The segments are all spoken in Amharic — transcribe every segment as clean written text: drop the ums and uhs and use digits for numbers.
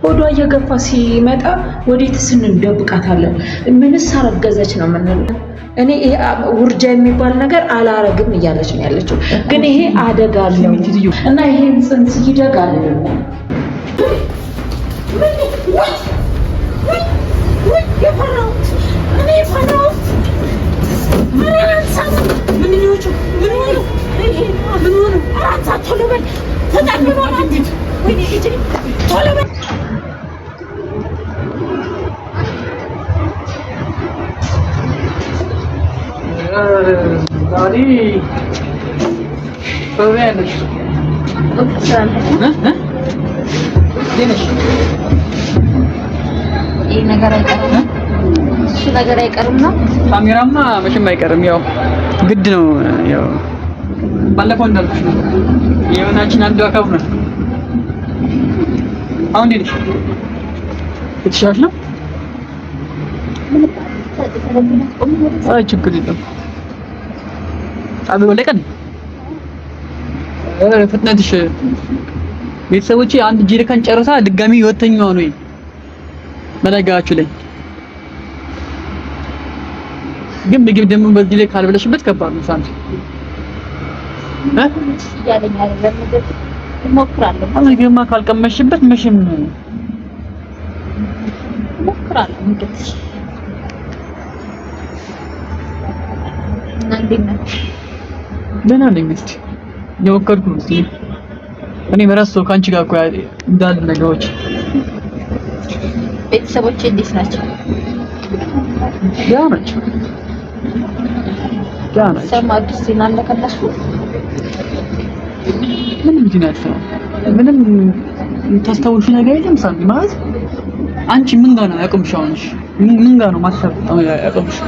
ሆዷ እየገፋ ሲመጣ ወዴትስ እንደብቃታለን? ምንስ አረገዘች ነው የምንለው? እኔ ውርጃ የሚባል ነገር አላረግም እያለች ነው ያለችው። ግን ይሄ አደጋ አለው እና ይሄን ጽንስ ይደጋል። ነገር አይቀርም ነው ካሜራማ መቼም አይቀርም። ያው ግድ ነው። ያው ባለፈው እንዳልኩሽ ነው የሆናችን አንዱ አካፍ ነው። አሁን እንዴት ነሽ? እትሻሽ ነው? አይ ችግር የለም። አብሮ ለቀን ፍጥነትሽ ቤተሰቦቼ አንድ ጀሪካን ጨርሳ ድጋሚ ወተኛው ነው መለጋችሁ ላይ ግን ምግብ ደግሞ በዚህ ላይ ካልበለሽበት ከባድ ነው። ሳንት ያለኝ አይደለም ምግብ እሞክራለሁ። ምግብማ ካልቀመሽበት መቼም እሞክራለሁ። ምግብ ደህና ነኝ። እስኪ የወከልኩ ነው። እስኪ እኔ በራስዎ ከአንቺ ጋር እኮ እንዳሉ ነገሮች ቤተሰቦቼ እንዴት ናቸው? ደህና ናቸው። ሰማዱስ ይናለ ከነሱ ምንም ዲናት ነው። ምንም ታስታውሽ ነገር የለም። ሳሚ ማለት አንቺ ምን ጋር ነው ያቆምሻውሽ? ምን ጋር ነው ማሰብ ያቆምሽ?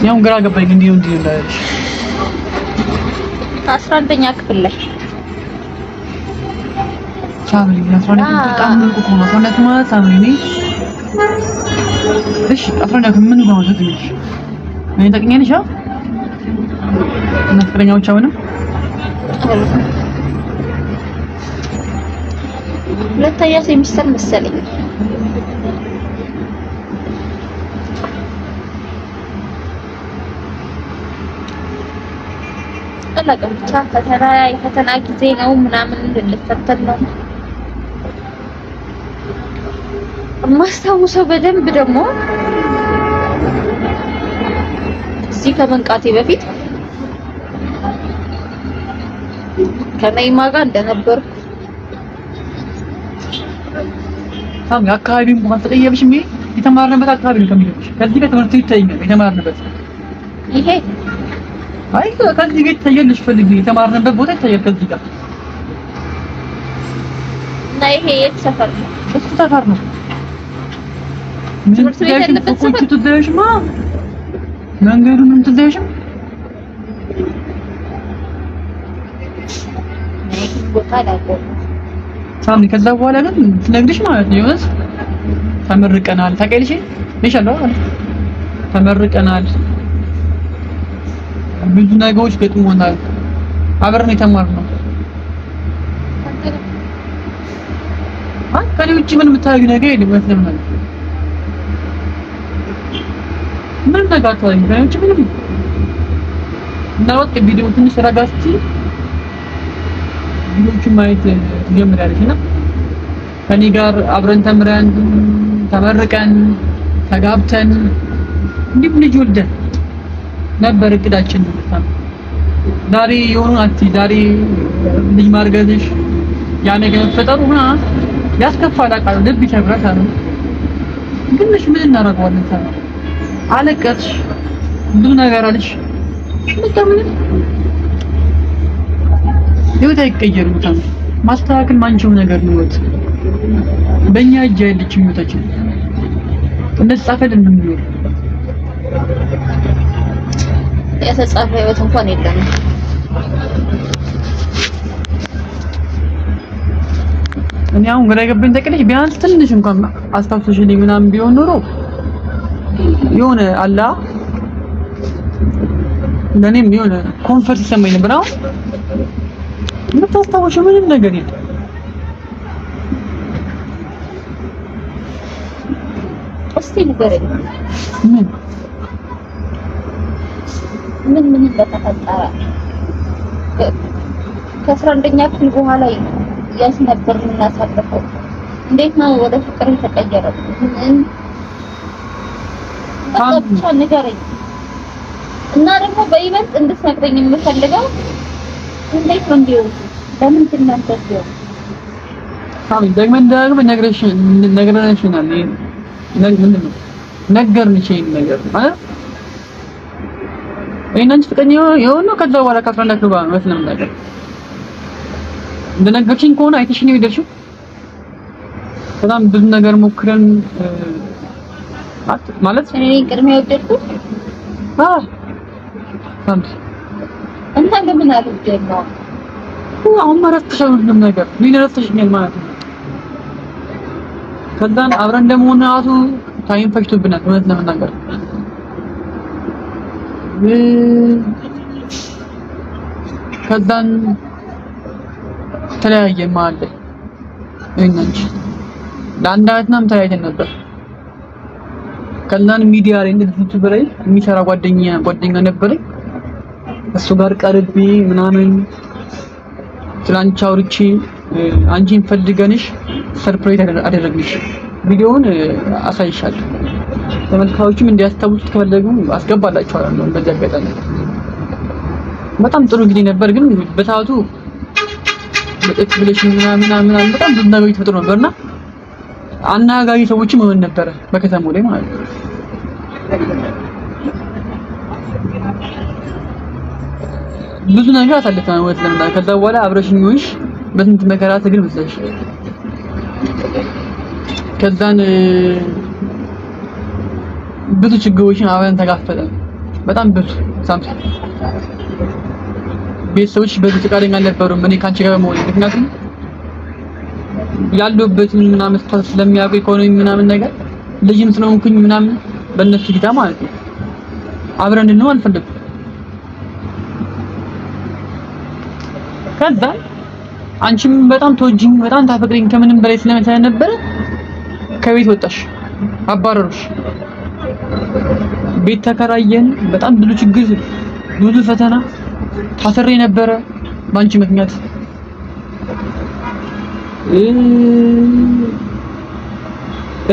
ያው ግራ ገባኝ። እንዴ እንዴ እንዳለሽ 11ኛ ክፍል ላይ ሳሚ 11ኛ በጣም ምን ቆቆ ነው ማለት ማለት ሳሚ ነኝ። እሺ 11ኛ ምን ጋር ነው ትንሽ ምን ታውቂኛለሽ? እና ፍቅረኛዎች አሁንም ሁለተኛ ሴሚስተር መሰለኝ። አላውቅም ብቻ ፈተና ጊዜ ነው ምናምን ልንፈተን ነው የማስታውሰው በደንብ ደግሞ እዚህ ከመንቃቴ በፊት ከነይማ ጋር እንደነበርኩ ሳሚ አካባቢው እንኳን ተቀየብሽም የተማርንበት አካባቢ ነው ከሚልሽ ከዚህ ጋር ትምህርት ይታየኛል የተማርንበት ይሄ አይ ከዚህ ጋር ይታየልሽ ፈልጊ የተማርንበት ቦታ ይታያል ከዚህ ጋር እና ይሄ የት ሰፈር ነው? እሱ ሰፈር ነው። ትምህርት ቤት ያለበት ሰፈር ትደሽማ መንገዱ ምን ትደሽም ቦታ ላቆም ሳሚ ከዛ በኋላ ግን ትነግሪሽ ማለት ነው የሆነስ ተመርቀናል ታውቂያለሽ ይሻላል ተመርቀናል ብዙ ነገሮች ገጥሞናል አብረን የተማርነው ከኔ ውጪ ምን የምታደርጊው ነገር የለም ማለት ነው ምን ነገር አታውቂም ከኔ ውጪ ምንም እና ወጥ ቪዲዮ ትንሽ ረጋስቲ ቪዲዮቹን ማየት ጀምራለች እና ከኔ ጋር አብረን ተምረን ተመርቀን ተጋብተን እንዲህ ልጅ ወልደን ነበር እቅዳችን። ዛሬ የሆኑ አቲ ዛሬ ልጅ ማርገዝሽ ያ ነገር መፈጠሩ ያስከፋል አቃለው ልብ ይሰብራል። ግን ምን እናደርገዋለን? አለቀስሽ ብዙ ነገር አለሽ ምን ህይወት አይቀየርም። ማስተካከል ማንችው ነገር ነው። በእኛ እጅ አይደለችም ህይወታችን። እንደተጻፈል እንድንኖር የተጻፈ ህይወት እንኳን የለም። እኔ አሁን ግራ የገባኝ ተቀለሽ ቢያንስ ትንሽ እንኳን አስታውሰሽልኝ ምናምን ቢሆን ኖሮ የሆነ አላ ለኔም የሆነ ኮንፈርት ይሰማኝ ነበር። አሁን የምታስታውሽው ምንም ነገር የለም። እስኪ ንገረኝ ምን እንደተፈጠረ ከ11ኛ ክፍል በኋላ ያስ ነበር የምናሳልፈው እንዴት ነው ወደ ፍቅር የተቀየረው ብቻ ንገረኝ እና ደግሞ በይበልጥ እንድትነግረኝ የምፈልገው እንዴት ነው እንዲሁ ለምንድን ነው እንደዚህ ሳሚ ደግመን ነግረሽናል ምንድን ነው ነገርንሽ ይሄን ነገር ማለት እኔና አንቺ ፍቅረኛ የሆነው ከዛ በኋላ ከ11 ክፍል በኋላ መስለም ነገር እንደነገርሽኝ ከሆነ አይተሽ ነው የደርሽው በጣም ብዙ ነገር ሞክረን ማለት እኔ ቅድሚያ ወደድኩት ሳምፕ እና ለምን አልወደድነው አሁን ማለት ተሻሉንም ነገር ሊነረተሽኛል ማለት ነው ከዛን አብረን እንደመሆናቱ ታይም ፈጅቶብናል እውነት ለመናገር ከዛን ተለያየን ማለት ነው እንጂ ለአንድ አመት ምናምን ተለያይተን ነበር ከዛን ሚዲያ ላይ እንደዚህ በላይ የሚሰራ ጓደኛ ነበረኝ እሱ ጋር ቀርቤ ምናምን ትላንት አውርቼ አንቺን ፈልገንሽ ሰርፕራይዝ አደረግንሽ ቪዲዮውን አሳይሻለሁ ተመልካቾችም እንዲያስታውሱት ከፈለጉ አስገባላችኋለሁ በዚህ አጋጣሚ በጣም ጥሩ ጊዜ ነበር ግን በሰዓቱ በጥቅ ብለሽ ምናምን በጣም ብዙ ነገሮች ተፈጥሮ ነበርና አናጋሪ ሰዎችም ሆነን ነበረ በከተማው ላይ ማለት ነው ብዙ ነገር አሳልፈናል ወጥ ለምዳ ከዛ በኋላ አብረሽኝ ሆንሽ በስንት መከራ ትግል መስለሽ ከዛን ብዙ ችግሮችን አብረን ተጋፈጠን በጣም ብዙ ሳምፕ ቤተሰቦች በዚህ ፈቃደኛ አልነበሩም እኔ ካንቺ ጋር መሆን ምክንያቱም ያለሁበትን ምናምን ስለሚያውቁ ኢኮኖሚ ምናምን ነገር ልጅም ስለሆንኩኝ ምናምን በእነሱ ጊዜ ማለት ነው አብረን እንሆን አልፈለኩም ከዛ አንቺም በጣም ተወጂኝ በጣም ታፈቅሪኝ ከምንም በላይ ስለነበረ ከቤት ወጣሽ አባረሩሽ ቤት ተከራየን በጣም ብዙ ችግር ብዙ ፈተና ታሰሬ ነበረ ባንቺ ምክንያት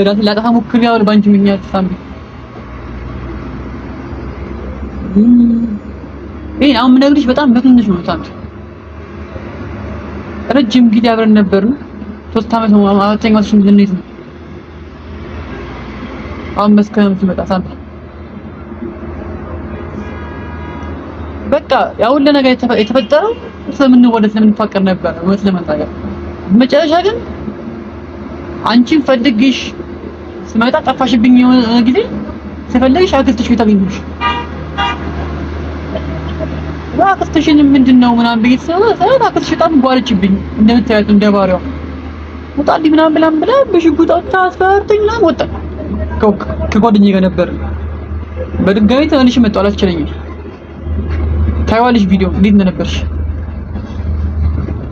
እራሴ ላጠፋ ሞክሬያለሁ ባንቺ ምክንያት ሳምቢ አሁን የምነግርሽ በጣም በትንሽ ነው ሳምቢ ረጅም ጊዜ አብረን ነበርን 3 አመት ነው አራተኛው ስንት ነው አሁን መስከረም ሲመጣ ሳምቢ በቃ ያው ሁሉ ነገር የተፈጠረው ስለምንፋቀር ነበር ወይስ ለመታገል መጨረሻ ግን አንቺን ፈልግሽ ስመጣ ጠፋሽብኝ የሆነ ጊዜ ስፈልግሽ አክስትሽ ቤት አገኘሁሽ አክስትሽን ምንድነው ምናምን ቤተሰብ አክስትሽ በጣም ጓረችብኝ እንደምታያት እንደባሪያው ወጣልኝ ምናምን ብላ በሽጉጥ አስፈራርተኝ ምናምን ወጣ ከጓደኛዬ ጋር ነበር በድጋሚ ተመልሼ መጣሁ አላስችለኝም ታይዋልሽ ቪዲዮ እንዴት ነበርሽ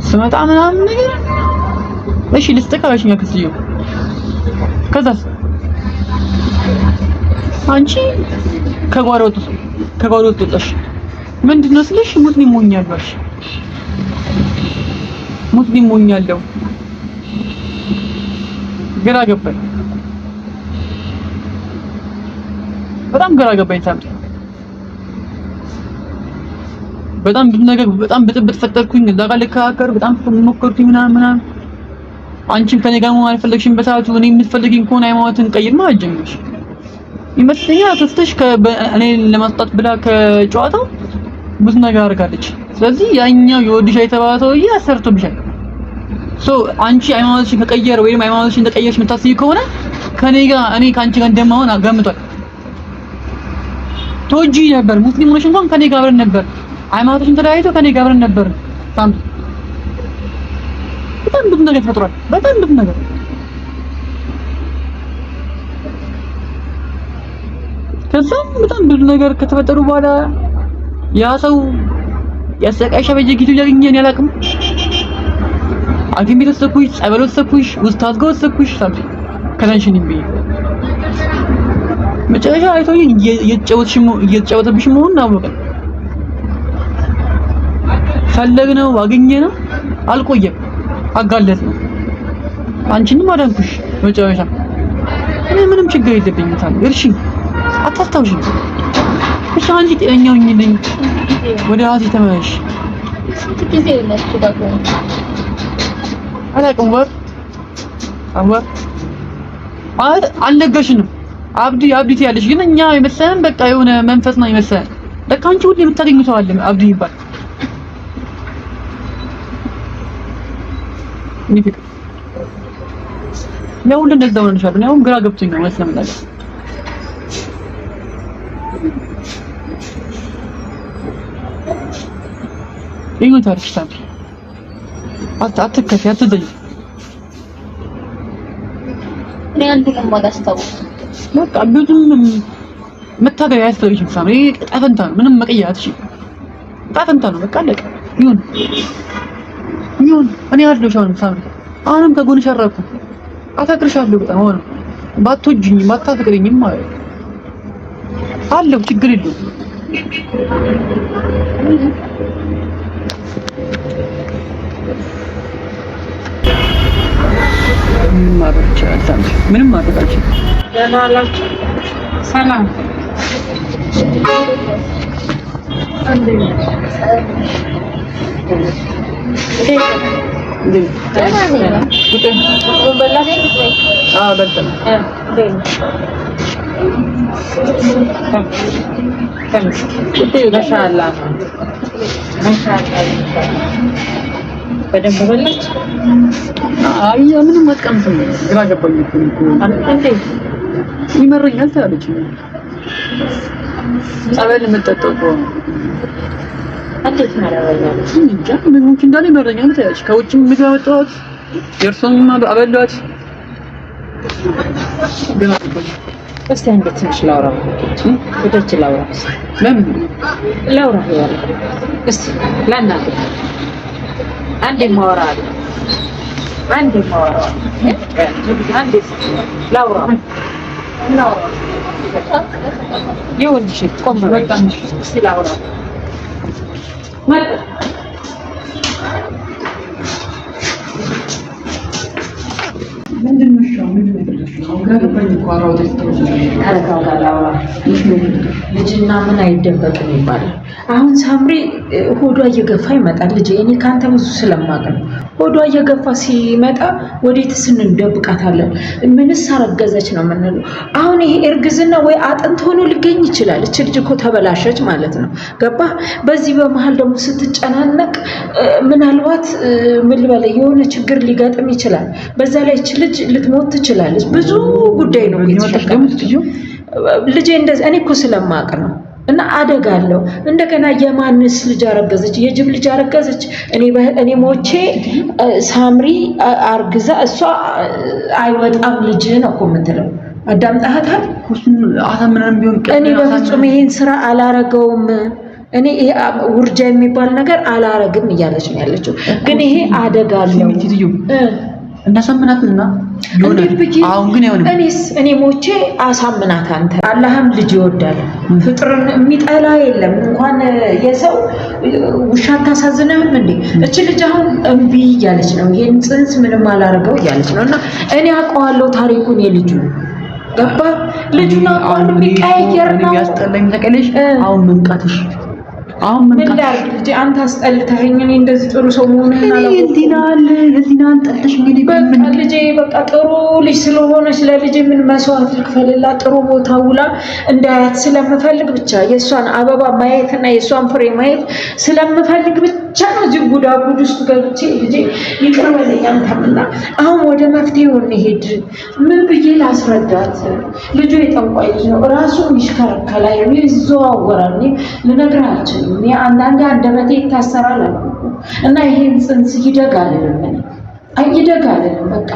ስመጣ ምናምን ነገር እሺ ልስተካከልሽ ከስዩ ከዛስ አንቺ ከጓሮ ወጥተሽ ምንድነው ስለሽ ሙስሊም ሆኛለሽ ሙስሊም ሆኛለሁ ግራ ገባኝ በጣም ግራ ገባኝ ሳምንት በጣም ብዙ ነገር በጣም ብጥብጥ ፈጠርኩኝ እዛ ጋር ልከራከር በጣም ሞከርኩኝ ምናምን አንቺም ከኔ ጋር መሆን አልፈለግሽም በሰዓቱ እኔ የምትፈልጊኝ ከሆነ ሃይማኖትን ቀይር ማለት ጀመርሽ ይመስለኛል አክስትሽ እኔ ለማስጣት ብላ ከጨዋታው ብዙ ነገር አድርጋለች ስለዚህ ያኛው የወድሻ የተባለው ያሰርቶብሻል አንቺ ሃይማኖትሽን ከቀየረ ወይም ሃይማኖትሽን ተቀየርሽ የምታስቢ ከሆነ ከኔ ጋር እኔ ካንቺ ጋር እንደማሆን አጋምጧል ተወጂ ነበር ሙስሊም ሆነሽ እንኳን ከኔ ጋር አብረን ነበር ሃይማኖትሽን ተለያይቶ ከኔ ጋር አብረን ነበር ሳምፕ በጣም ብዙ ነገር ተፈጥሯል በጣም ብዙ ነገር ከዛም በጣም ብዙ ነገር ከተፈጠሩ በኋላ ያ ሰው ያሰቃይሻ በየጊዜው ያገኘን ያላቅም ሐኪም ቤት ወሰድኩሽ ጸበል ወሰድኩሽ ኡስታዝ ጋር ወሰድኩሽ ሳምፕ ከታንሽን ይብይ መጨረሻ አይቶኝ እየተጫወተብሽ መሆኑን አወቀ። ፈለግነው አገኘነው አልቆየም አጋለጥ ነው። አንቺንም አዳንኩሽ መጨረሻ እኔ ምንም ችግር የለብኝም። ታዲያ እርሺ አታስታውሺ እሺ አንቺ ጤነኛው ነኝ ወደ ራሴ ተመለሽ። ጊዜ ነሽ ደግሞ አላውቅም ወር አልነገርሽንም። አብዲ ትያለሽ ግን እኛ የመሰለን በቃ የሆነ መንፈስ ነው የመሰለን። በቃ አንቺ ሁሌ የምታገኙ ሰው አለ አብዲ ይባል ንፊት ነው ሁሉ እንደዛው ነው ሻል ነው ግራ ገብቶኝ ነው መስለም ነገር ይሁን ታሪክ ታምሪ አትከፊ አትዘይ እኔ አንዱንም አላስታውስም። በቃ ብዙም መታገያ ያስፈልግሽ ሳምሪ ጣፈንታ ነው ምንም መቀየር አትችይ ጣፈንታ ነው በቃ አለቀ ይሁን እኔ አልደውሽ አሁንም ሳምሪ አሁንም ከጎንሽ አረኩ አፈቅርሻለሁ በጣም አሁን ባትወጂኝ ባታፈቅሪኝም ማለት አለው ችግር የለውም ምንም ማድረግ አልችልም። ደህና ዋላችሁ? ሰላም በደንብ በላች። አይ ምንም አትቀምጥም። ግራ ገባኝ እኮ እንዴ ይመረኛል ታለች። ጸበል የምጠጣው እኮ እንዴት ማረጋጋት እንጃ ምግቦች እንዳለ ይመረኛል ታለች። ከውጭም ምግብ አመጣሁት የእርሶንም አበላሁት። ግራ ገባኝ። እስቲ አንዴ ትንሽ ላውራ ወደች ላውራ ለምን ላውራ ይዋል እስቲ ለእናንተ አንዴ ማወራ አንዴ ላውራ ይኸውልሽ ቆም በቃ እስቲ ላውራ ምንድን ነው ልጅና ምን አይደበቅም ይባላል። አሁን ሳምሪ ሆዷ እየገፋ ይመጣል። ልጅ እኔ ካንተ ብዙ ስለማቅ ነው። ሆዷ እየገፋ ሲመጣ ወዴትስ እንደብቃታለን? ምንስ አረገዘች ነው የምንለው? አሁን ይሄ እርግዝና ወይ አጥንት ሆኖ ሊገኝ ይችላል። እች ልጅ እኮ ተበላሸች ማለት ነው። ገባ? በዚህ በመሀል ደግሞ ስትጨናነቅ ምናልባት ምን ልበለ የሆነ ችግር ሊገጥም ይችላል። በዛ ላይ እች ልጅ ልትሞት ትችላለች። ብዙ ጉዳይ ነው ልጄ እንደዚህ እኔ እኮ ስለማቅ ነው። እና አደጋ አለው። እንደገና የማንስ ልጅ አረገዘች? የጅብ ልጅ አረገዘች? እኔ ሞቼ ሳምሪ አርግዛ እሷ አይወጣም ልጅ ነው እኮ የምትለው። አዳምጣሃታል? እኔ በፍጹም ይሄን ስራ አላረገውም። እኔ ውርጃ የሚባል ነገር አላረግም እያለች ነው ያለችው። ግን ይሄ አደጋ አለው። እናሳምናትና አሁን ግን አይሆንም። እኔ ሞቼ አሳምናት። አንተ አላህም ልጅ ይወዳል። ፍጥርን የሚጠላ የለም። እንኳን የሰው ውሻ ታሳዝነህም እንዴ? እቺ ልጅ አሁን እምቢ እያለች ነው። ይሄን ጽንስ ምንም አላረገው እያለች ነው። እና እኔ አውቀዋለሁ ታሪኩን የልጁ ገባ። ልጁን አውቀዋለሁ። የሚቀያየር ነው። ያስጠላኝ ተቀለሽ አሁን መንቃትሽ አሁን ምን ላድርግ ልጄ? አንተ አስጠልተኸኝ። እኔ እንደዚህ ጥሩ ሰው መሆንህን አላውቅም። የዚናን ጠልተሽ እንግዲህ በቃ ልጄ በቃ ጥሩ ልጅ ስለሆነች ለልጄ ምን መስዋዕት ልክፈልላት? ጥሩ ቦታ ውላ እንዳያት ስለምፈልግ ብቻ የእሷን አበባ ማየትና የእሷን ፍሬ ማየት ስለምፈልግ ብቻ ነው እዚህ ጉዳጉድ ውስጥ ገብቼ ልጄ ይቅር በለኝ አንተምና። አሁን ወደ መፍትሄው እንሄድ። ምን ብዬ ላስረዳት? ልጁ የጠንቋይ ልጅ ነው። ራሱን ይሽከረከላል፣ ይዘዋወራል። ልነግርህ አልችልም። አንዳንዴ አንደበቴ ይታሰራል እና ይሄን ጽንስ ይደጋል በቃ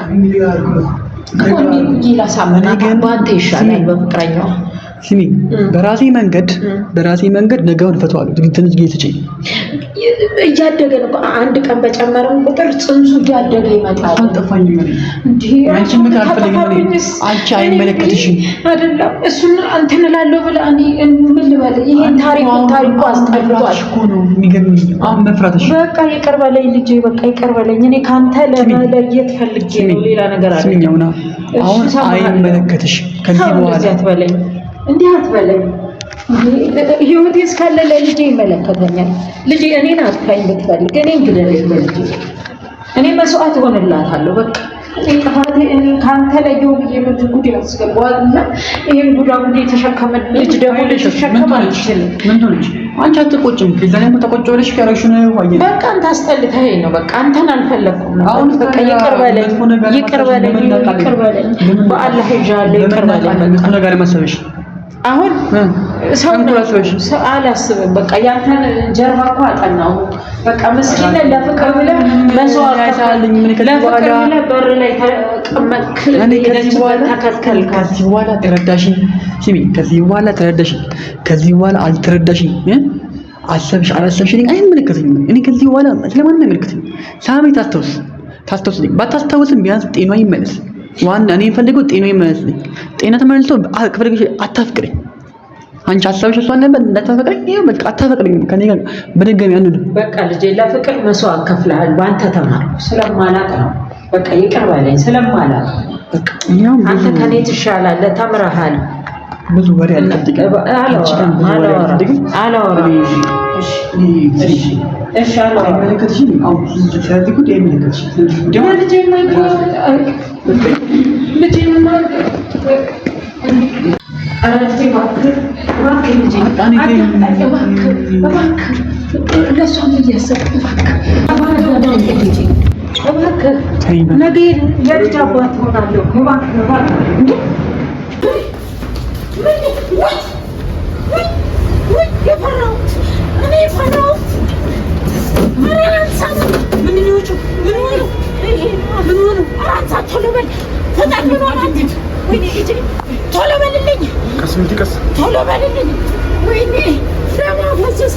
ኮኒ ይላሳመና ባንተ ይሻላል። በፍቅረኛው ስሚ በራሴ መንገድ ነገውን ፈተዋለሁ። ትንሽ ጊዜ ስጪኝ። እያደገ ነው። አንድ ቀን በጨመረን ቁጥር ጽንሱ እያደገ ይመጣል። አልጠፋኝ እንዴ አንቺ ምን አትፈልጊም? አንቺ አይመለከትሽም አይደለም። እሱን እንትን እላለሁ ብለህ እኔ ምን ልበል? ይሄን ታሪኩ አስጠልቷል እኮ ነው የሚገርምኝ። አሁን መፍራትሽ በቃ ይቅር በለኝ ልጄ፣ በቃ ይቅር በለኝ። እኔ ካንተ ለመለየት ፈልጌ ነው፣ ሌላ ነገር አለ። ስሚኝውና አሁን አይመለከትሽም። ከዚህ በኋላ እንዲህ አትበለኝ። ህይወቴ እስካለ ለልጄ ይመለከተኛል። ልጄ እኔን አጥፋኝ ብትፈልግ እኔን ግደለኝ። ልጄ እኔ መስዋዕት ሆንላታለሁ። በቃ እኔ ጥፋቴ እኔ ካንተ ለየው ብዬ ነው ጉድ ያስገባዋል። እና ይሄን ጉድ የተሸከመ ልጅ ደግሞ ልጅ ተሸከመ አይችልም። ምን ሆነች? አንቺ አትቆጭም? ለዛኔም ተቆጭ ከረሽ ነው ወይ? በቃ አንተ አስጠልተኸኝ ነው። በቃ አንተን አልፈለኩም ነው። አሁን በቃ ይቅር በለኝ፣ ይቅር በለኝ፣ ይቅር በለኝ። በአላህ ይጃለ ይቅር በለኝ። ምን ነገር መሰለሽ አሁን ሰው አላስብም። በቃ ያንተን ጀርባ እኮ አጠናው። በቃ ምስኪን ለፍቅር ብለህ መስዋዕት አሳልኝ። ምን ከዚህ በር ላይ ተቀመጥክ። ከዚህ በኋላ ተረዳሽኝ? ስሚ፣ ከዚህ በኋላ ተረዳሽኝ? ከዚህ በኋላ አልተረዳሽኝ? አሰብሽ አላሰብሽኝ አይመለከተኝም። እኔ ከዚህ በኋላ ስለማንም አይመለከተኝም። ሳሚ ታስተውስልኝ። ባታስተውስም ቢያንስ ጤናዋ ይመለስ። ዋና እኔ የምፈልገው ጤናዋ ይመለስልኝ። ጤና ተመልሶ ከፈለግሽ አታፍቅረኝ። አንቺ አሰብሽ እሷን ነበር እንዳታፈቅረኝ። ይሄ በቃ አታፈቅረኝ። ከኔ ጋር በድጋሚ አንዱ በቃ ልጄ ለፍቅር መስዋዕት ከፍለሃል። በአንተ ተማርኩ ስለማላቅ ነው። በቃ ይቅር በለኝ ስለማላቅ። በቃ አንተ ከኔ ትሻላለህ፣ ተምረሃል። ብዙ ወሬ አልፈልግም። አላወራም። እሺ አይመለከትሽም። አሁን ስለዚህ ጉዳይ አይመለከትሽም። ነገ የልጅ አባት ሆናለሁ። ቶሎ በልልኝ። ወይኔ ደም አፈሰሰ።